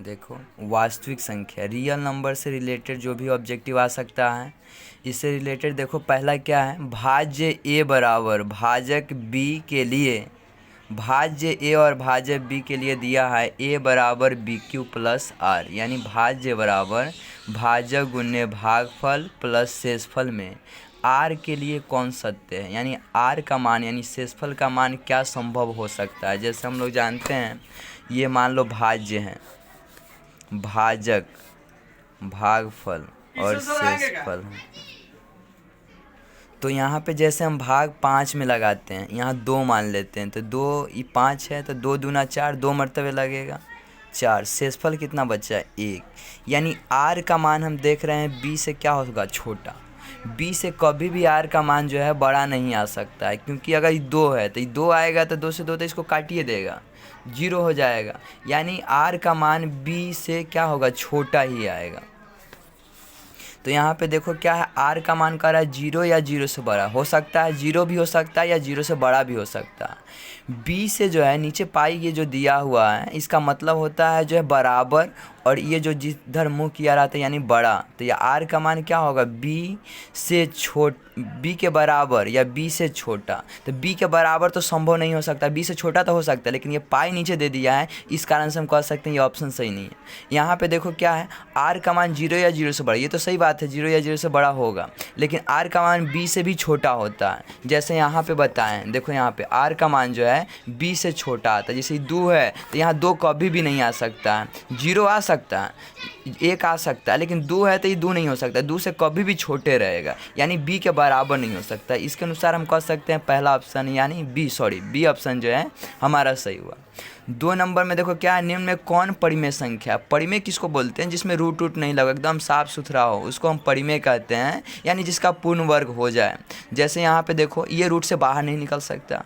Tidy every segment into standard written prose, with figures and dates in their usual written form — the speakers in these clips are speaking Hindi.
देखो, वास्तविक संख्या रियल नंबर से रिलेटेड जो भी ऑब्जेक्टिव आ सकता है, इससे रिलेटेड देखो पहला क्या है, भाज्य ए बराबर भाजक बी के लिए, भाज्य ए और भाज्य बी के लिए दिया है ए बराबर बी क्यू प्लस आर, यानी भाज्य बराबर भाजक गुण्य भागफल प्लस शेषफल में आर के लिए कौन सत्य है, यानी आर का मान यानी शेषफल का मान क्या संभव हो सकता है। जैसे हम लोग जानते हैं, ये मान लो भाज्य है, भाजक भागफल और शेषफल है, तो यहाँ पे जैसे हम भाग 5 में लगाते हैं, यहाँ 2 मान लेते हैं, तो 2 ये 5 है, तो 2 दूना 4, 2 मरतबे लगेगा 4, शेषफल कितना बचा है 1, यानी आर का मान हम देख रहे हैं बी से क्या होगा, छोटा। बी से कभी भी आर का मान जो है बड़ा नहीं आ सकता है, क्योंकि अगर ये 2 है तो ये 2 आएगा, तो 2 से 2 तो इसको काटिए देगा, 0 हो जाएगा, यानी आर का मान बी से क्या होगा, छोटा ही आएगा। तो यहाँ पे देखो क्या है, आर का मान कर रहा है 0 या 0 से बड़ा हो सकता है, 0 भी हो सकता है या 0 से बड़ा भी हो सकता है। बी से जो है नीचे पाई ये जो दिया हुआ है, इसका मतलब होता है जो है बराबर, और ये जो जिधर मुँह किया रहता है यानी बड़ा, तो ये आर का मान क्या होगा, बी से बी के बराबर या बी से छोटा। तो बी के बराबर तो संभव नहीं हो सकता, बी से छोटा तो हो सकता है, लेकिन ये पाई नीचे दे दिया है, इस कारण से हम कह सकते हैं ये ऑप्शन सही नहीं है। यहाँ पे देखो क्या है, आर का मान 0 या 0 से बड़ा, ये तो सही बात है 0 या 0 से बड़ा होगा, लेकिन आर का मान बी से भी छोटा होता है। जैसे यहाँ पे बताएं, देखो यहाँ पे आर का मान जो है बी से छोटा आता है, जैसे 2 है तो यहाँ 2 कभी भी नहीं आ सकता है, 0 आ सकता है, 1 आ सकता है, लेकिन 2 है तो ये 2 नहीं हो सकता, 2 से कभी भी छोटे रहेगा, यानी बी के बराबर नहीं हो सकता। इसके अनुसार हम कह सकते हैं पहला ऑप्शन यानी बी ऑप्शन जो है हमारा सही हुआ। 2 नंबर में देखो क्या है, निम्न में कौन परिमेय संख्या, परिमेय किसको बोलते हैं, जिसमें रूट नहीं लगा, एकदम साफ सुथरा हो, उसको हम परिमेय कहते हैं, यानी जिसका पूर्ण वर्ग हो जाए। जैसे यहाँ पे देखो ये रूट से बाहर नहीं निकल सकता,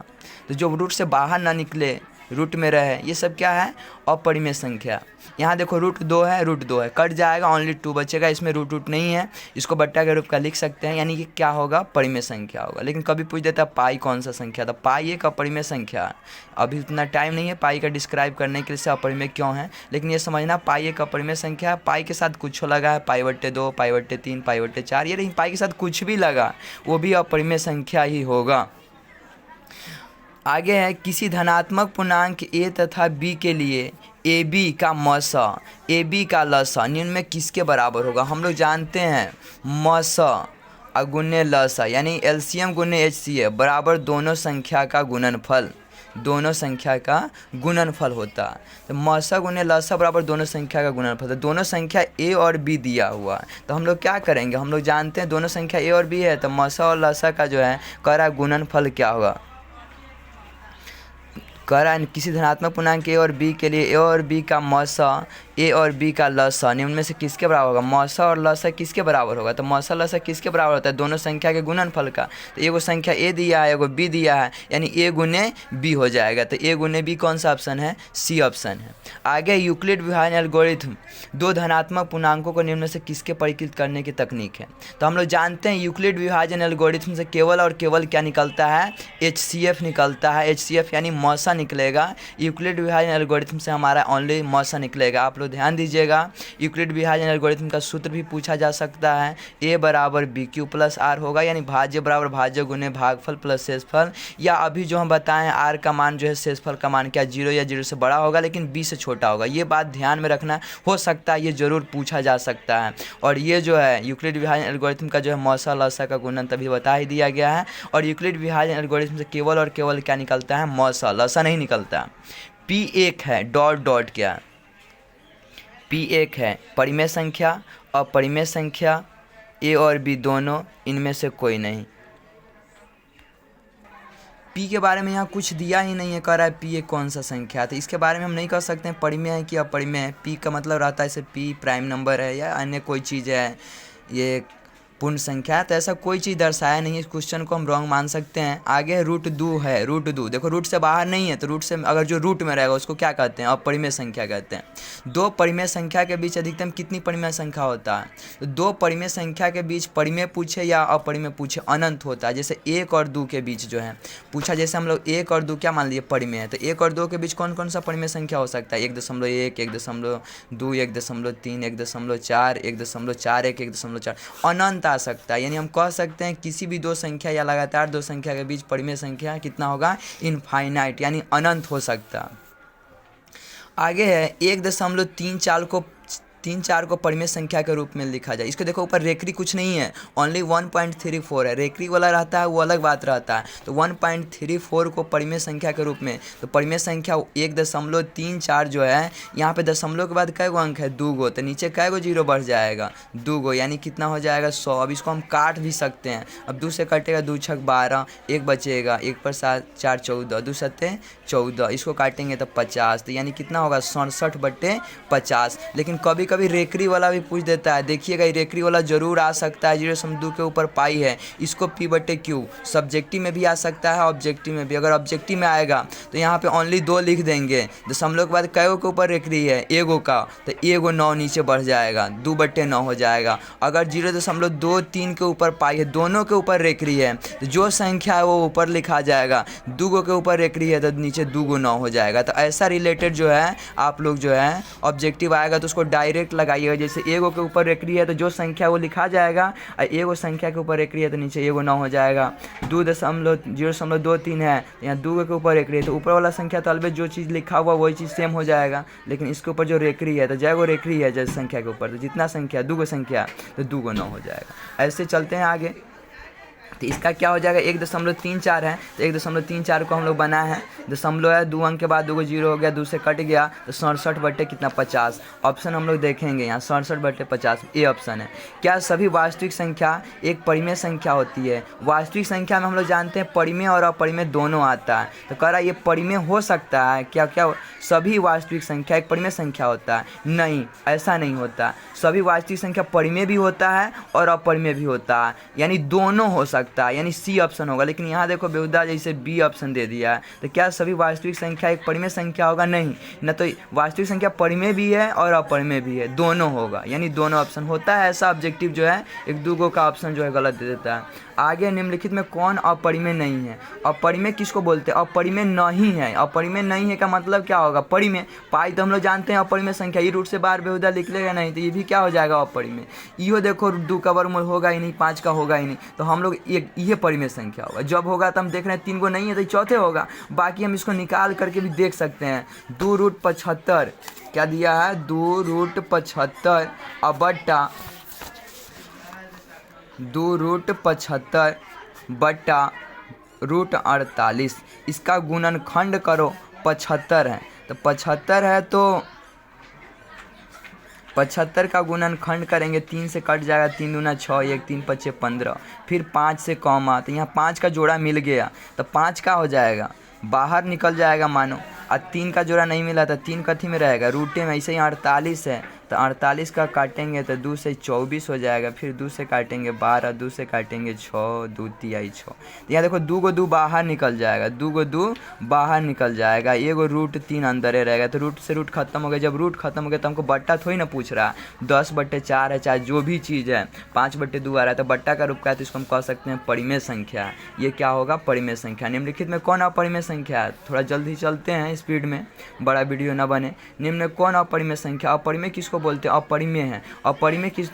तो जो रूट से बाहर ना निकले, रूट में रहे, ये सब क्या है, अपरिमेय संख्या। यहाँ देखो रूट 2 है, कट जाएगा, ओनली 2 बचेगा, इसमें रूट नहीं है, इसको बट्टा के रूप का लिख सकते हैं, यानी कि क्या होगा, परिमेय संख्या होगा। लेकिन कभी पूछ देता पाई कौन सा संख्या था, पाई एक अपरिमेय संख्या है। अभी उतना टाइम नहीं है पाई का डिस्क्राइब करने के लिए से अपरिमेय क्यों है, लेकिन ये समझना पाई एक अपरिमेय संख्या है। पाई के साथ कुछ लगा है, पाई/2, पाई/3, पाई/4, ये नहीं, पाई के साथ कुछ भी लगा वो भी अपरिमेय संख्या ही होगा। आगे है, किसी धनात्मक पूर्णांक a तथा b के लिए ए बी का मस ए बी का लस निम्न में किसके बराबर होगा। हम लोग जानते हैं मस गुण्य लस यानी एलसीएम गुण्य एचसीएफ बराबर दोनों संख्या का गुणनफल, दोनों संख्या का गुणनफल होता है। तो मसा गुण्य लसा बराबर दोनों संख्या का गुणनफल, तो दोनों संख्या ए और बी दिया हुआ है, तो हम लोग क्या करेंगे, हम लोग जानते हैं दोनों संख्या ए और बी है, तो मसा और लसा का जो है करा गुणनफल क्या होगा, कह रहा है किसी धनात्मक पूर्णांक ए और बी के लिए ए और बी का मौसा ए और बी का लसा निम्न में से किसके बराबर होगा, मौसा और लसा किसके बराबर होगा, तो मौसा लसा किसके बराबर होता है, दोनों संख्या के गुणनफल का। तो एगो संख्या ए दिया है, एगो बी दिया है, यानी ए गुने बी हो जाएगा, तो ए गुने बी कौन सा ऑप्शन है, सी ऑप्शन है। आगे यूक्लिड विभाजन एल्गोरिथम, दो धनात्मक पूर्णांकों को निम्न से किसके परिकलित करने की तकनीक है। तो हम लोग जानते हैं यूक्लिड विभाजन एल्गोरिथम से केवल और केवल क्या निकलता है, HCF निकलता है, HCF यानी मौसा निकलेगा। यूक्लिड विभाजन एल्गोरिथम से हमारा ओनली मौसा निकलेगा। आप लोग ध्यान दीजिएगा, यूक्लिड विभाजन एल्गोरिथम का सूत्र भी पूछा जा सकता है, A बराबर BQ प्लस R होगा, यानी भाज्य बराबर भाज्य गुने भागफल प्लस शेषफल, या अभी जो हम बताएं R का मान जो है शेषफल का मान क्या 0 या 0 से बड़ा होगा लेकिन B से छोटा होगा। ये बात ध्यान में रखना, हो सकता है ये ज़रूर पूछा जा सकता है। और ये जो है यूक्लिड विभाजन एल्गोरिथम का जो है मौसा लसा का गुणन तभी बता ही दिया गया है, और यूक्लिड विभाजन एल्गोरिथम से केवल और केवल क्या निकलता है, मौसा, लसा नहीं निकलता। P1 है डॉट क्या, P1 है परिमेय संख्या, अपरिमेय संख्या, A और B दोनों, इनमें से कोई नहीं। P के बारे में यहाँ कुछ दिया ही नहीं है, कह रहा है P एक कौन सा संख्या है, तो इसके बारे में हम नहीं कह सकते हैं परिमेय है कि अपरिमेय है। P का मतलब रहता है जैसे P प्राइम नंबर है या अन्य कोई चीज़ है, ये पूर्ण संख्या है, तो ऐसा कोई चीज़ दर्शाया नहीं है, इस क्वेश्चन को हम रॉन्ग मान सकते हैं। आगे रूट 2 है, रूट 2 देखो रूट से बाहर नहीं है, तो रूट से अगर जो रूट में रहेगा उसको क्या कहते हैं, अपरिमेय संख्या कहते हैं। दो परिमेय संख्या के बीच अधिकतम कितनी परिमेय संख्या होता है, तो दो परिमेय संख्या के बीच परिमेय पूछे या अपरिमेय पूछे अनंत होता है। जैसे 1 और 2 के बीच जो है पूछा, जैसे हम लोग 1 और 2 क्या मान लिए परिमेय है, तो 1 और 2 के बीच कौन कौन सा परिमेय संख्या हो सकता है, 1.1, 1.2, 1.3, 1.4, 1.41, 1.4 अनंत आ सकता है। यानी हम कह सकते हैं किसी भी दो संख्या या लगातार दो संख्या के बीच परिमेय संख्या कितना होगा, इनफाइनाइट यानी अनंत हो सकता है। आगे है 1.34 को परिमेय संख्या के रूप में लिखा जाए। इसको देखो ऊपर रेखरी कुछ नहीं है, ओनली 1.34 है। रेखरी वाला रहता है वो अलग बात रहता है। तो 1.34 को परिमेय संख्या के रूप में, तो परिमेय संख्या 1.34 जो है, यहाँ पे दशमलव के बाद कै गो अंक है, 2 गो, तो नीचे कै गो जीरो बढ़ जाएगा, 2 गो, यानी कितना हो जाएगा 100। अब इसको हम काट भी सकते हैं। अब 2 से कटेगा 2 छक 12, 1 बचेगा, 1 पर 7 4 14, 2 सत्ते 14, इसको काटेंगे तो 50, तो यानी कितना होगा 67/50। लेकिन कभी कभी रेकरी वाला भी पूछ देता है, देखिएगा रेकरी वाला जरूर आ सकता है। 0.2 के ऊपर पाई है, इसको P/Q सब्जेक्टिव में भी आ सकता है, ऑब्जेक्टिव में भी। अगर ऑब्जेक्टिव में आएगा तो यहाँ पे ओनली 2 लिख देंगे, दशमलव के बाद कई के ऊपर रेकरी है, एगो का, तो एगो 9 नीचे बढ़ जाएगा, 2/9 हो जाएगा। अगर 0.23 के ऊपर पाई है, दोनों के ऊपर रेकरी है, तो जो संख्या है वो ऊपर लिखा जाएगा, 2 गो के ऊपर रेकरी है तो नीचे 2 गो 9 हो जाएगा। तो ऐसा रिलेटेड जो है आप लोग जो है ऑब्जेक्टिव आएगा तो उसको डायरेक्ट लगाइएगा। जैसे एगो के ऊपर रेकरी है तो जो संख्या वो लिखा जाएगा, और एगो संख्या के ऊपर रेकरी है तो नीचे एगो 9 हो जाएगा। 2.023 है, यहाँ 2 के ऊपर रेकरी है, तो ऊपर वाला संख्या तो अलबेट जो चीज़ लिखा हुआ वही चीज़ सेम हो जाएगा। लेकिन इसके ऊपर जो रेकरी है, तो जय रेकरी है जैसे संख्या के ऊपर, तो जितना संख्या 2 गो संख्या तो 2 गो 9 हो जाएगा। ऐसे चलते हैं आगे। तो इसका क्या हो जाएगा, 1.34 है, तो 1.34 को हम लोग बनाए हैं, दशमलव है, 2 अंक के बाद 2 को 0 हो गया, 2 से कट गया, तो 67/50। ऑप्शन हम लोग देखेंगे यहाँ 67/50 ये ऑप्शन है। क्या सभी वास्तविक संख्या एक परिमेय संख्या होती है? वास्तविक संख्या में हम लोग जानते हैं परिमेय और अपरिमेय दोनों आता है, तो कह रहा है ये परिमेय हो सकता है क्या? क्या सभी वास्तविक संख्या एक परिमेय संख्या होता है? नहीं, ऐसा नहीं होता। सभी वास्तविक संख्या परिमेय भी होता है और अपरिमेय भी होता है, यानी दोनों हो सकता है, यानी सी ऑप्शन होगा। लेकिन यहाँ देखो बेहुदा जैसे बी ऑप्शन दे दिया है, तो क्या सभी वास्तविक संख्या एक परिमेय संख्या होगा? नहीं, न तो वास्तविक संख्या परिमेय भी है और अपरिमेय भी है, दोनों होगा, यानी दोनों ऑप्शन होता है। ऐसा ऑब्जेक्टिव जो है 1-2 गो का ऑप्शन जो है गलत दे देता है। आगे निम्नलिखित में कौन अपरिमेय नहीं है? अपरिमेय किसको बोलते हैं? अपरिमेय नहीं है। अपरिमेय नहीं है का मतलब क्या होगा? परिमेय। पाई तो हम लोग जानते हैं अपरिमेय संख्या, ये रूट से बाहर बेहुदा लिख लेगा नहीं, तो ये भी क्या हो जाएगा अपरिमेय। इहो देखो 2 का वर्गमूल होगा ही नहीं, 5 का होगा ही नहीं, तो हम लोग ये परिमेय संख्या होगा। जब होगा तो हम देख रहे हैं 3 गो नहीं है तो चौथे होगा। बाकी हम इसको निकाल करके भी देख सकते हैं। 2√75 क्या दिया है? 2√75 बट्टा 2√75 बट्टा √48, इसका गुणनखंड करो, 75 है, तो 75 है तो 75 का गुणनखंड करेंगे, 3 से कट जाएगा, 3 दूना 6, 1 3 5 15, फिर 5 से कॉमा, तो यहाँ 5 का जोड़ा मिल गया, तो 5 का हो जाएगा, बाहर निकल जाएगा मानो, और 3 का जोड़ा नहीं मिला तो 3 कथी में रहेगा? रूटे में। ऐसे ही 48 है, तो 48 का काटेंगे तो 2 से 24 हो जाएगा, फिर 2 से काटेंगे 12, 2 से काटेंगे 6, 2 तिहाई 6, तो यहाँ देखो 2 को 2 बाहर निकल जाएगा, 2 को 2 बाहर निकल जाएगा, एगो √3 अंदर रहेगा, तो रूट से रूट खत्म हो गया। जब रूट खत्म हो गया तो हमको बट्टा थोड़ी ना पूछ रहा, 10/4 है, चाहे जो भी चीज़ है, 5/2 आ रहा है, तो बट्टा का रूप का है, तो इसको हम कह सकते हैं परिमेय संख्या। ये क्या होगा? परिमेय संख्या। निम्नलिखित में कौन अपरिमेय संख्या है? थोड़ा जल्दी चलते हैं स्पीड में, बड़ा वीडियो ना बने। निम्न में कौन अपरिमेय संख्या? अपरिमेय किसको बोलते हैं? अपरिमेय है। अपरिमेय किस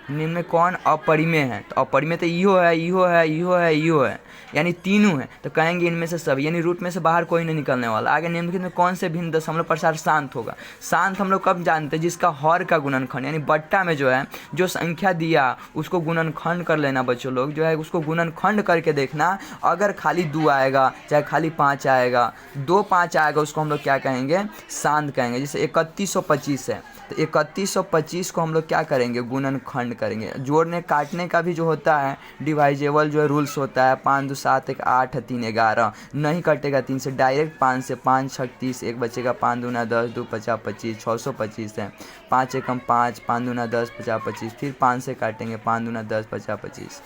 निम्न में कौन अपरिमेय है? तो अपरिमेय तो इहो है, इहो है, इहो है, इहो है, यानी तीनों है, तो कहेंगे इनमें से सब, यानी रूट में से बाहर कोई नहीं निकलने वाला। आगे निम्नलिखित में कौन से भिन्न दशमलव प्रसार शांत होगा? शांत हम लोग कब जानते हैं? जिसका हर का गुणनखंड, यानी बट्टा में जो है जो संख्या दिया उसको गुणनखंड कर लेना। बच्चों लोग जो है उसको गुणनखंड करके देखना, अगर खाली 2 आएगा चाहे खाली 5 आएगा, 2 5 आएगा, उसको हम लोग क्या कहेंगे? शांत कहेंगे। जैसे 3125 है, तो 3125 को हम लोग क्या करेंगे? गुणनखंड करेंगे। जोड़ने काटने का भी जो होता है डिवाइजेबल जो है रूल्स होता है, 5 2 7 1 8 3 11, नहीं कटेगा 3 से, डायरेक्ट 5 से, 5 6 30, एक बचेगा 5 दूना 10, 2 50 25, 625 है, 5 एकम 5, 5 दूना 10 50 25, फिर 5 से काटेंगे, 5 दूना 10 50 25,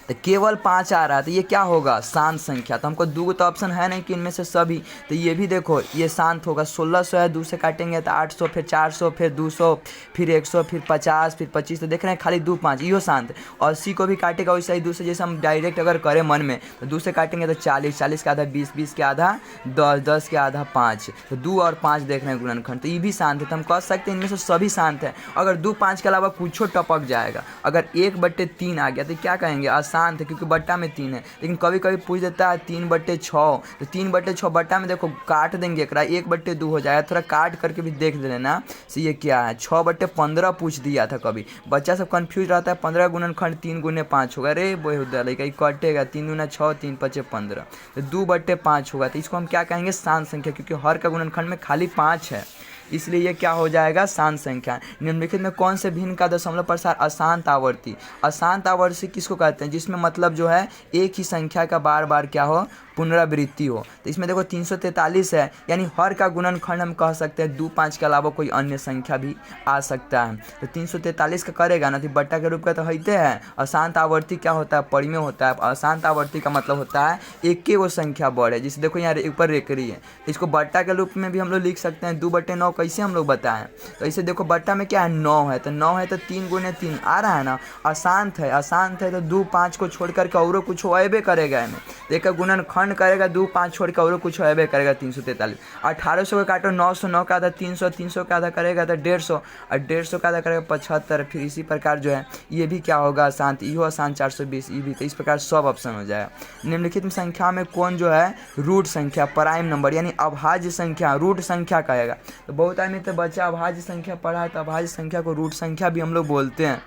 तो केवल 5 आ रहा है। तो ये क्या होगा? शांत संख्या। तो हमको दो तो ऑप्शन है नहीं कि इनमें से सभी, तो ये भी देखो ये शांत होगा। 1600 है, 2 से काटेंगे तो 800, फिर 400, फिर 200, फिर 100, फिर 50, फिर 25, तो देख रहे हैं खाली 2 5 यो शांत है। और 80 को भी काटेगा वैसे ही 2 से, जैसे हम डायरेक्ट अगर करें मन में तो 2 से काटेंगे तो 40, 40 के आधा 20, 20 के आधा 10, 10 के आधा 5, तो 2 और 5 देख रहे हैं गुणनखंड, तो ये भी शांत है। तो हम कह सकते हैं इनमें से सभी शांत है। अगर 2 5 के अलावा कुछ टपक जाएगा, अगर 1/3 आ गया तो क्या कहेंगे? अशांत है, क्योंकि बट्टा में 3 है। लेकिन कभी कभी पूछ देता है 3/6, तो 3/6 बट्टा में देखो काट देंगे एक 1/2 हो जाएगा, थोड़ा काट करके भी देख लेना से ये क्या है। 6/15 पूछ दिया था कभी, बच्चा सब कंफ्यूज रहता है। 15 गुणनखंड 3 गुने 5 होगा, अरे वो होता है लेकिन कटेगा 3 दूना 6, 3 5 15, तो 2/5 होगा। तो इसको हम क्या कहेंगे? शांत संख्या, क्योंकि हर का गुणनखंड में खाली 5 है, इसलिए ये क्या हो जाएगा? शांत संख्या। निम्नलिखित में कौन से भिन्न का दशमलव प्रसार अशांत आवर्ती? अशांत आवर्ती किसको कहते हैं? जिसमें मतलब जो है एक ही संख्या का बार बार क्या हो? पुनरावृत्ति हो। तो इसमें देखो 343 है, यानी हर का गुणनखंड हम कह सकते हैं 2 5 के अलावा कोई अन्य संख्या भी आ सकता है। तो 343 का करेगा ना, तो बट्टा के रूप का तो होते हैं। अशांत आवर्ती क्या होता है? परिमेय होता है। अशांत आवर्ती का मतलब होता है एक ही वो संख्या बढ़े, जिसे देखो यहाँ ऊपर रेकरी है, इसको बट्टा के रूप में भी हम लोग लिख सकते हैं। 2/9 कैसे हम लोग बताएं? तो इसे देखो बट्टा में क्या है? 9 है, तो 9 है तो 3 गुने 3 आ रहा है ना। अशांत है, अशांत है तो 2 5 को छोड़ करके और कुछ होएबे करेगा इनमें। देखो गुणनखंड करेगा 2 5 छोड़ के और कुछ होएबे करेगा। 343, 1800 का काटो 900, 9 का आधा 300, 300 का आधा करेगा तो 150, और 150 का आधा करेगा 75। फिर इसी प्रकार जो है ये भी क्या होगा? अशांत। यो अशांत 420, ये भी। तो इस प्रकार सब ऑप्शन हो जाएगा। निम्नलिखित संख्या में कौन जो है रूट संख्या, प्राइम नंबर यानी अभाज्य संख्या रूट संख्या कहेगा? तो बहुत आदमी तो बच्चा अभाज्य संख्या पढ़ा है, तो अभाज्य संख्या को रूट संख्या भी हम लोग बोलते हैं।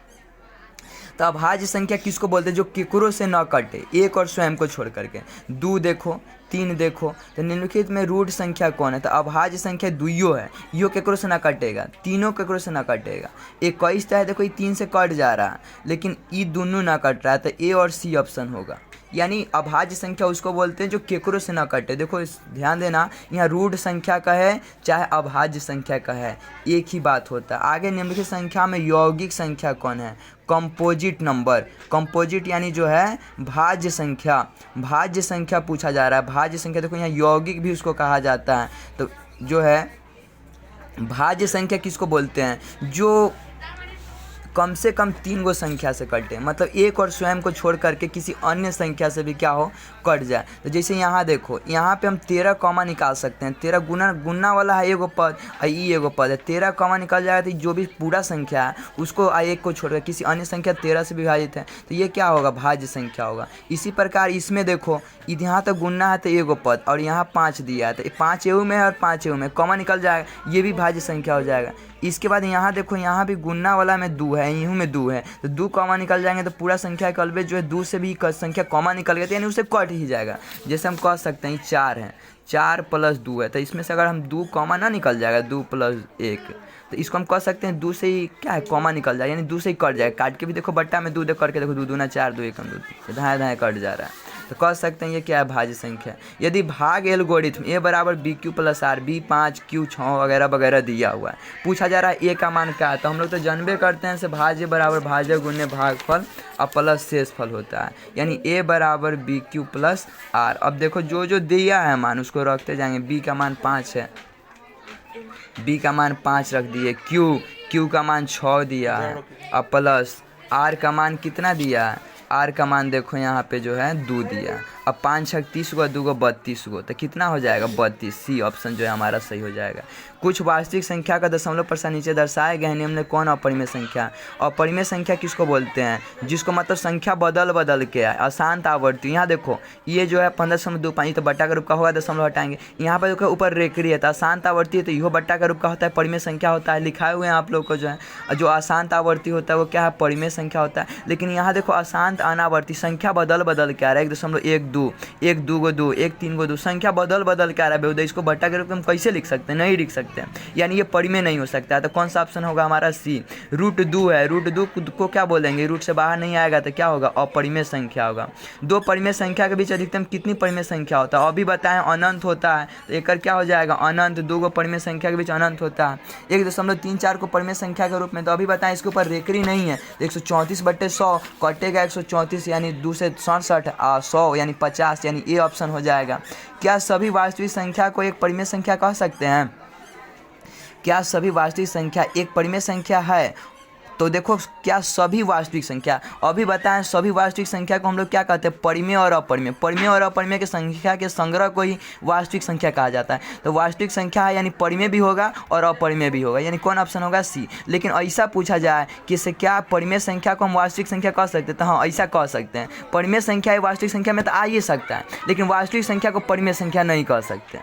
तो अभाज्य संख्या किसको बोलते हैं? जो केकरो से न कटे, एक और स्वयं को छोड़ करके। 2 देखो, 3 देखो, तो निम्नलिखित में रूट संख्या कौन है? तो अभाज्य संख्या दुइयो है, यो केकरो से ना कटेगा, तीनों केकरो से ना कटेगा। 21 है, देखो ये 3 से कट जा रहा है, लेकिन ये दोनों ना कट रहा है, तो ए और सी ऑप्शन होगा। यानी अभाज्य संख्या उसको बोलते हैं जो केकरो से ना कटे। देखो ध्यान देना, यहाँ रूट संख्या का है चाहे अभाज्य संख्या का है, एक ही बात होता है। आगे निम्नलिखित संख्या में यौगिक संख्या कौन है? Composite number. कंपोजिट यानी जो है भाज्य संख्या, भाज्य संख्या पूछा जा रहा है। भाज्य संख्या देखो यहाँ यौगिक भी उसको कहा जाता है। तो जो है भाज्य संख्या किसको बोलते हैं? जो कम से कम 3 गो संख्या से कटे, मतलब एक और स्वयं को छोड़ करके किसी अन्य संख्या से भी क्या हो? कट जाए। तो जैसे यहाँ देखो, यहाँ पे हम 13 कॉमा निकाल सकते हैं। 13 गुना वाला है एगो पद, ई एगो पद है, 13 कॉमा निकल जाएगा। तो जो भी पूरा संख्या है उसको एक को छोड़कर किसी अन्य संख्या 13 से विभाजित है, तो ये क्या होगा? भाज्य संख्या होगा। इसी प्रकार इसमें देखो, यहाँ तक गुना है तो एगो पद, और यहाँ 5 दिया है, तो 5 एऊ में है और 5 एऊ में कॉमा निकल जाएगा, ये भी भाज्य संख्या हो जाएगा। इसके बाद यहाँ देखो, यहाँ भी गुना वाला में 2 है, यूँ में 2 है, तो 2 कॉमा निकल जाएंगे, तो पूरा संख्या के अलवे जो है 2 से भी संख्या कॉमा निकल गया, तो यानी उससे कट ही जाएगा। जैसे हम कह सकते हैं 4 है, 4 + 2 है, तो इसमें से अगर हम 2 कॉमा ना निकल जाएगा, 2 + 1, तो इसको हम कह सकते हैं 2 से ही क्या है? कॉमा निकल जाएगा, यानी 2 से ही कट जाएगा। काट के भी देखो बट्टा में 2 दे करके देखो, 2 दूना 4, 2 एकम 2, धाए धाए कट जा रहा है, तो कह सकते हैं ये क्या है? भाज्य संख्या। यदि भाग algorithm A = BQ + R, B 5 Q 6 वगैरह वगैरह दिया हुआ है, पूछा जा रहा है A का मान क्या है? तो हम लोग तो जानबे करते हैं से भाज्य बराबर भाज्य गुने भागफल और प्लस शेषफल होता है, यानी A = BQ + R। अब देखो जो जो दिया है मान उसको रखते जाएंगे। B का मान 5 है, B का मान 5 रख दिए, Q का मान 6 दिया है, और प्लस R का मान कितना दिया है? R का मान देखो यहाँ पे जो है 2 दिया। अब 5 6 30 गो, 2 गो 32 गो, तो कितना हो जाएगा? 32। सी ऑप्शन जो है हमारा सही हो जाएगा। कुछ वास्तविक संख्या का दशमलव प्रसार नीचे दर्शाए गए निम्न में कौन अपरिमेय संख्या? अपरिमेय संख्या किसको बोलते हैं? जिसको मतलब संख्या बदल के है, अशांत आवर्ती। यहाँ देखो ये जो है 15.25, तो बट्टा का रूप का होगा, दशमलव हटाएंगे। यहाँ पर देखो ऊपर रेकरी है, तो अशांत आवर्ती है, तो यह बट्टा का रूप का होता है, परिमेय संख्या होता है। लिखाए हुए हैं आप लोग को जो है, जो अशांत आवर्ती होता है वो क्या है? परिमेय संख्या होता है। लेकिन यहाँ देखो अशांत अनावर्ती, संख्या बदल के आ रहा है, 1.1 2, 1 2 को 2, 1 3 को 2, संख्या बदल बदल के आ रहा है बेहुदा। इसको बट्टा के रूप में हम कैसे लिख सकते हैं? नहीं लिख सकते हैं, यानी ये परिमेय नहीं हो सकता है। तो कौन सा ऑप्शन होगा हमारा? सी। रूट 2 है, रूट 2 को क्या बोलेंगे? रूट से बाहर नहीं आएगा तो क्या होगा? अपरिमेय संख्या होगा। दो परिमेय संख्या के बीच अधिकतम कितनी परिमेय संख्या होता है? अभी बताएं अनंत होता है, तो एक क्या हो जाएगा? अनंत। 2 को परिमेय संख्या के बीच अनंत होता है। 1.34 को परिमेय संख्या के रूप में, तो अभी बताएं इसके ऊपर रेखरी नहीं है। 134/100 कटेगा 134 यानी 2 से 67 100 यानी 50, यानी ए ऑप्शन हो जाएगा। क्या सभी वास्तविक संख्या को एक परिमेय संख्या कह सकते हैं? क्या सभी वास्तविक संख्या एक परिमेय संख्या है? तो देखो, क्या सभी वास्तविक संख्या, अभी बताएं सभी वास्तविक संख्या को हम लोग क्या कहते हैं? परिमेय और अपरिमेय। परिमेय और अपरिमेय के संख्या के संग्रह को ही वास्तविक संख्या कहा जाता है। तो वास्तविक संख्या है यानी परिमेय भी होगा और अपरिमेय भी होगा, यानी कौन ऑप्शन होगा? सी। लेकिन ऐसा पूछा जाए कि इससे क्या परिमेय संख्या को हम वास्तविक संख्या कह सकते हैं? तो हाँ, ऐसा कह सकते हैं। परिमेय संख्या है वास्तविक संख्या में तो आ ही सकता है, लेकिन वास्तविक संख्या को परिमेय संख्या नहीं कह सकते।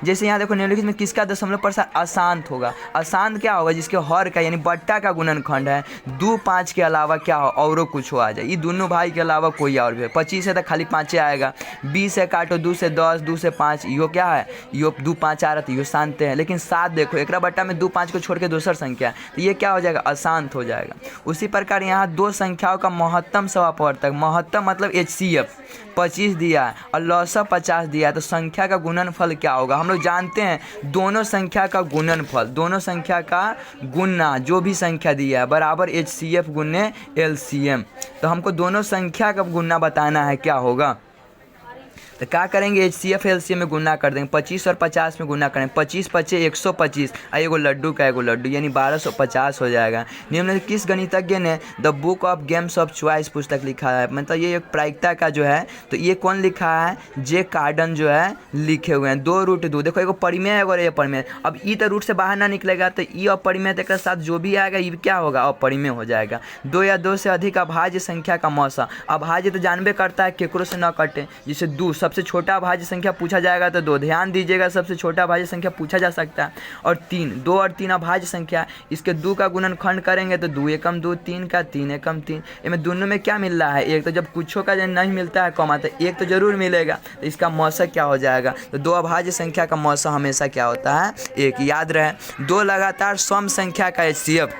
जैसे यहाँ देखो, निम्नलिखित में किसका दशमलव प्रसार अशांत होगा? अशांत क्या होगा? जिसके हर का यानी बट्टा का गुणनखंड है 2 5 के अलावा क्या हो और कुछ हो आ जाए। ये दोनों भाई के अलावा कोई और भी है। 25 है तो खाली 5 आएगा। 20 है काटो 2 से 10, 2 से 5, यो क्या है? यो 2 5 आ रहा था, यो शांत है। लेकिन 7 देखो, एक बट्टा में 2 5 को छोड़ के दूसर संख्या, तो ये क्या हो जाएगा? अशांत हो जाएगा। उसी प्रकार यहाँ दो संख्याओं का महत्तम समापवर्तक, महत्तम मतलब HCF 25 दिया है और लौसा 50 दिया है, तो संख्या का गुणनफल क्या होगा? हम लोग जानते हैं दोनों संख्या का गुणनफल, दोनों संख्या का गुणा जो भी संख्या दिया है बराबर HCF गुने LCM। तो हमको दोनों संख्या का गुणा बताना है, क्या होगा? तो क्या करेंगे? HCF LCM में गुना कर देंगे। 25 और 50 में गुना करेंगे। 25 × 125 और एगो लड्डू का एगो लड्डू यानी 1250 हो जाएगा। निम्न किस गणितज्ञ ने the book of games of choice पुस्तक लिखा है? मतलब ये एक प्रायिकता का जो है, तो ये कौन लिखा है? जे कार्डन जो है लिखे हुए हैं। 2√2 देखो, एगो परिमेय है और ये परिमेय। अब ई तो रूट से बाहर ना निकलेगा, तो ई अपरिमेय के साथ जो भी आएगा ये क्या होगा? अपरिमेय हो जाएगा। 2 या 2 से अधिक अभाज्य संख्या का मौसा। अभाज्य तो जानबे करता है केकरो से न कटे, जिसे 2 सबसे छोटा अभाज्य संख्या पूछा जाएगा तो 2, ध्यान दीजिएगा सबसे छोटा अभाज्य संख्या पूछा जा सकता है। और 3, 2 और 3 अभाज्य संख्या, इसके 2 का गुणनखंड करेंगे तो 2 एकम 2, 3 का 3 एकम 3। इनमें दोनों में क्या मिल रहा है? एक। तो जब कुछों का नहीं मिलता है कॉमा, तो एक तो जरूर मिलेगा, तो इसका मौसा क्या हो जाएगा? तो 2 अभाज्य संख्या का मौसा हमेशा क्या होता है? 1। याद रहे, 2 लगातार सम संख्या का HCF,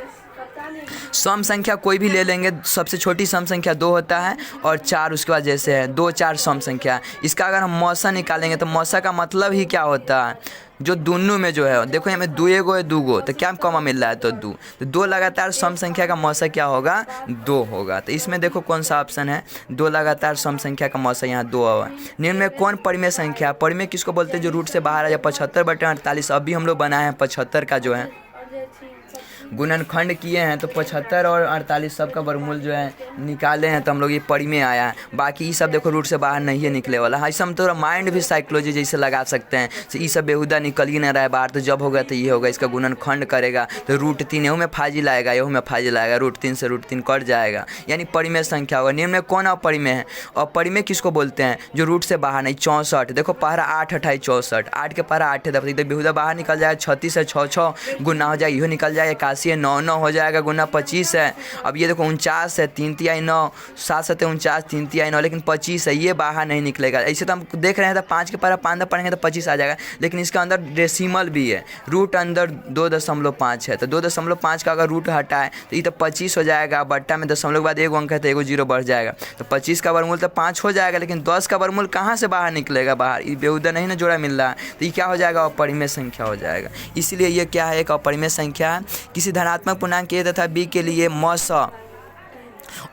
सम संख्या कोई भी ले लेंगे, सबसे छोटी सम संख्या 2 होता है और 4 उसके बाद जैसे है 2 4 सम संख्या। इसका अगर हम मौसा निकालेंगे तो मौसा का मतलब ही क्या होता है? जो दोनों में जो है, देखो यहाँ में 2 एगो है 2 गो, तो क्या कॉमा मिल रहा है? तो 2। तो 2 लगातार सम संख्या का मौसा क्या होगा? 2 होगा। तो इसमें देखो कौन सा ऑप्शन है? 2 लगातार सम संख्या का मौसा यहाँ 2 है। निम्न में कौन परिमेय संख्या? परिमेय किसको बोलते हैं? जो रूट से बाहर आ जाए। 75/48 अभी हम लोग बनाए हैं 75 का जो है गुणनखंड किए हैं, तो 75 और 48 सब का वर्गमूल जो है निकाले हैं, तो हम लोग ये परिमेय आया है। बाकी ये सब देखो रूट से बाहर नहीं है निकले वाला। ऐसा हम थोड़ा माइंड भी साइकोलॉजी जैसे लगा सकते हैं, तो ये सब बेहुदा निकल ही ना रहा है बाहर, तो जब होगा तो ये होगा, इसका गुणनखंड करेगा तो √3 यहू में फाजिल आएगा, यहू में फाजिल आएगा, √3 से √3 कट जाएगा, यानी परिमेय संख्या होगा। निम्न में कौन अपरिमेय है? अपरिमेय किसको बोलते हैं? जो रूट से बाहर नहीं। 64 देखो, पहरा 8 28 64, 8 के पहरा 8 है, तो बेहुदा बाहर निकल जाएगा। 36 है 6 6 गुना हो जाएगा, इहो निकल जाएगा। 81 है 9 9 हो जाएगा गुना 25 है। अब ये देखो 49 है 3 तिहाई 9, 7 7 49 3 तिहाई 9, लेकिन 25 है, ये बाहर नहीं निकलेगा। ऐसे तो हम देख रहे हैं तो 5 के पहरा 5 पढ़ेंगे तो 25 आ जाएगा, लेकिन इसका अंदर डेसिमल भी है, रूट अंदर 2.5 है, तो 2.5 का अगर रूट हटाए तो ये तो 25 हो जाएगा। बट्टा में दशमलव के बाद एगो अंक है तो एगो 0 बढ़ जाएगा, तो 25 का वर्गमूल तो 5 हो जाएगा, लेकिन 10 का वर्गमूल कहाँ से बाहर निकलेगा? बाहर, ये बेहुदा नहीं ना जोड़ा मिल रहा है, तो ये क्या हो जाएगा? अपरिमेय संख्या हो जाएगा। इसलिए ये क्या है? एक अपरिमेय संख्या है। किसी धनात्मक पूर्णांक ए तथा बी के लिए मौसा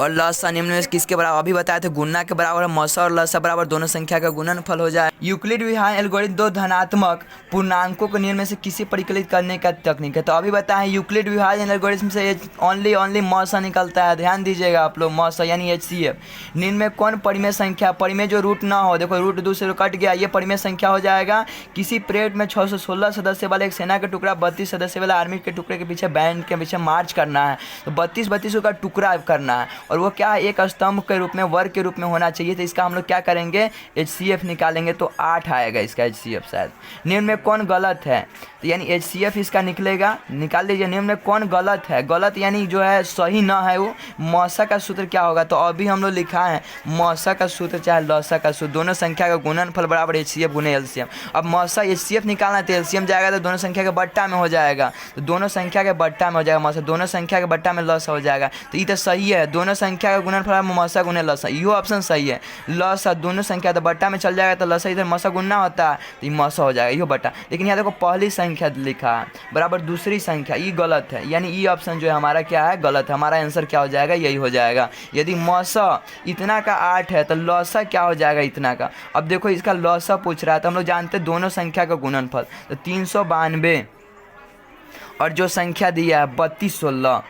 और लसा निम्न में किसके बराबर? अभी बताया थे गुणा के बराबर है। मौसा और लसा बराबर दोनों संख्या का गुणनफल हो जाए। यूक्लिड विहार एल्गोरिथम दो धनात्मक पूर्णांकों को निम्न में से किसी परिकलित करने का तकनीक है। तो अभी बताएं यूक्लिड विहार एल्गोरिथम से ओनली मौसा निकलता है, ध्यान दीजिएगा आप लोग, मौसा यानी HCF। निम्न में कौन परिमेय संख्या? परिमेय जो रूट ना हो, देखो रूट 2 से कट गया, ये परिमेय संख्या हो जाएगा। किसी परेड में 616 सदस्य वाले एक सेना का टुकड़ा 32 सदस्य वाले आर्मी के टुकड़े के पीछे बैंड के पीछे मार्च करना है, तो 32 का टुकड़ा करना है। है और वो क्या है, एक स्तंभ के रूप में, वर्ग के रूप में होना चाहिए। तो इसका हम लोग क्या करेंगे, HCF निकालेंगे तो 8 आएगा इसका HCF शायद। निम्न में कौन गलत है, तो यानी HCF इसका निकलेगा, निकाल लीजिए। निम्न में कौन गलत है, गलत यानी जो है सही ना है वो। मौसा का सूत्र क्या होगा, तो अभी हम लोग लिखा है मौसा का सूत्र चाहे लौसा का सूत्र, दोनों संख्या का गुणनफल बराबर HCF गुने LCM। अब मौसा HCF निकालना तो LCM जाएगा तो दोनों संख्या के बट्टा में हो जाएगा, तो दोनों संख्या के बट्टा में हो जाएगा मौसा, दोनों संख्या के बट्टा में लौसा हो जाएगा। तो ये तो सही है, दोनों संख्या का गुणनफल मौसा गुने लौसा, यो ऑप्शन सही है। लौसा दोनों संख्या तो बट्टा में चल जाएगा, तो लौसा इधर मौसा गुना होता है तो ये मौसा हो जाएगा, यो बट्टा। लेकिन यहाँ देखो पहली संख्या लिखा है बराबर दूसरी संख्या, ये गलत है, यानी ये ऑप्शन जो है हमारा क्या है, गलत है। हमारा आंसर क्या हो जाएगा, यही हो जाएगा। यदि मौसा इतना का 8 है तो लौसा क्या हो जाएगा, इतना का। अब देखो इसका लौसा पूछ रहा है, तो हम लोग जानते हैं दोनों संख्या का गुणनफल, तो 392 और जो संख्या दिया है 3216,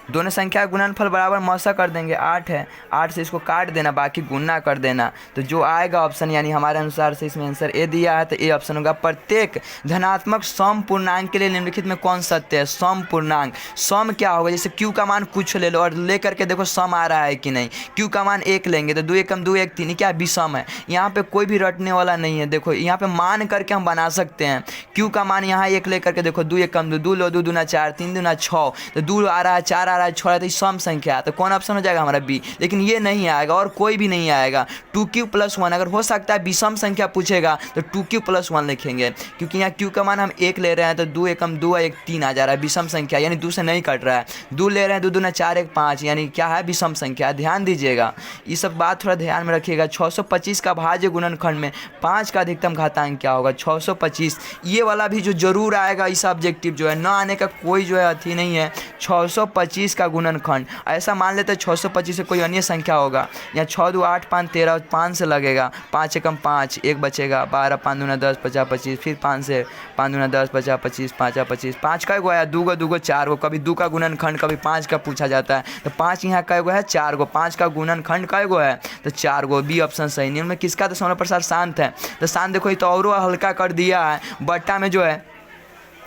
दोनों संख्या का गुणनफल बराबर मौसा कर देंगे। 8 है, 8 से इसको काट देना, बाकी गुना कर देना, तो जो आएगा ऑप्शन, यानी हमारे अनुसार से इसमें आंसर ए दिया है तो ए ऑप्शन होगा। प्रत्येक धनात्मक सम पूर्णांक के लिए निम्नलिखित में कौन सत्य है, सम पूर्णांक। सम क्या होगा, जैसे क्यू का मान कुछ ले लो और ले करके देखो सम आ रहा है कि नहीं। क्यू का मान 1 लेंगे तो 2 एकम 2 1 3, क्या विषम है। यहाँ पे कोई भी रटने वाला नहीं है, देखो यहाँ पे मान करके हम बना सकते हैं। क्यू का मान यहाँ 1 ले करके देखो 2 एकम 2, 2 लो 2 दूना 4, 3 दूना 6, तो 2 आ रहा है, 4 आ रहा है, 6 है, तो सम संख्या है, तो कौन ऑप्शन हो जाएगा हमारा बी। लेकिन ये नहीं आएगा और कोई भी नहीं आएगा। 2q+1 अगर हो सकता है विषम संख्या पूछेगा तो 2q+1 लिखेंगे, क्योंकि यहाँ q का मान हम 1 ले रहे हैं तो 2 एकम 2 1 3 आ जा रहा है, विषम संख्या यानी 2 से नहीं कट रहा है। 2 ले रहे हैं 2 दूना 4 1 5, यानी क्या है, विषम संख्या। ध्यान दीजिएगा, ये सब बात थोड़ा ध्यान में रखिएगा। 625 का भाज्य गुणनखंड में 5 का अधिकतम घातांक क्या होगा, 625। ये वाला भी जो जरूर आएगा, इस ऑब्जेक्टिव जो है ना आने का कोई जो है अथी नहीं है। 625 का गुणनखंड, ऐसा मान लेते हैं 625 से कोई अन्य संख्या होगा। यहाँ 6 2 8 5 13, 5 से लगेगा, 5 एकम 5, 1 बचेगा, 12 5 दूना 10 50 25, फिर 5 से 5 दूना 10 50 25 5 25, 5 का गो आया, 2 गो 2 गो 4 गो, कभी 2 का गुणनखंड कभी 5 का पूछा जाता है, तो 5 यहाँ कै गो है, 4 गो, 5 का गुणनखंड कै गो है, तो 4 गो, बी ऑप्शन सही। निम्न में किसका दशमलव प्रसार शांत है, तो शांत देखो ये तो और हल्का कर दिया है, बट्टा में जो है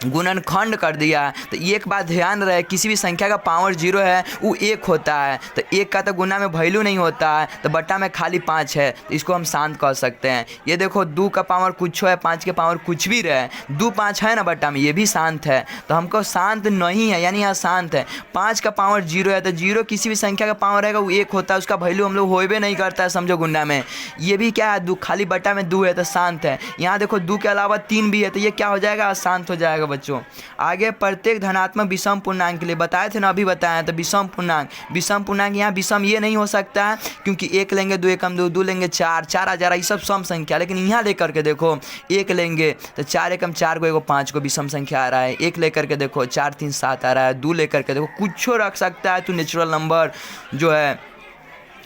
गुणनखंड कर दिया है। तो एक बात ध्यान रहे, किसी भी संख्या का पावर 0 है वो 1 होता है, तो 1 का तो गुना में वैल्यू नहीं होता है, तो बट्टा में खाली 5 है, तो इसको हम शांत कह सकते हैं। ये देखो 2 का पावर कुछ है, 5 के पावर कुछ भी रहे, 2 5 है ना बट्टा में, ये भी शांत है, तो हमको शांत नहीं है, यानी यहाँ शांत है। 5 का पावर 0 है, तो 0 किसी भी संख्या का पावर रहेगा वो 1 होता है, उसका वैल्यू हम लोग होबे नहीं करता है, समझो गुना में। ये भी क्या है, 2 खाली बट्टा में 2 है तो शांत है। यहाँ देखो 2 के अलावा 3 भी है, तो ये क्या हो जाएगा, अशांत हो जाएगा बच्चों। आगे प्रत्येक धनात्मक विषम पूर्णांक के लिए बताए थे ना, अभी बताया तो विषम पूर्णांक यहाँ विषम ये नहीं हो सकता है, क्योंकि 1 लेंगे 2 एकम 2, 2 लेंगे 4, 4 आ जा रहा है, ये सब सम संख्या। लेकिन यहाँ लेकर के देखो 1 लेंगे तो 4 एकम 4 को, एगो 5 को विषम संख्या आ रहा है। 1 लेकर के देखो 4 3 7 आ रहा है। 2 लेकर के देखो कुछ रख सकता है, तो नेचुरल नंबर जो है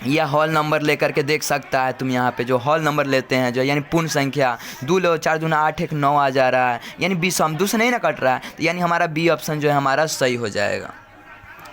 या हॉल नंबर लेकर के देख सकता है तुम। यहाँ पे जो हॉल नंबर लेते हैं जो यानी पूर्ण संख्या, 2 लो 4 दूना 8 1 9 आ जा रहा है, यानी विषम 2 से नहीं ना कट रहा है, तो यानी हमारा बी ऑप्शन जो है हमारा सही हो जाएगा।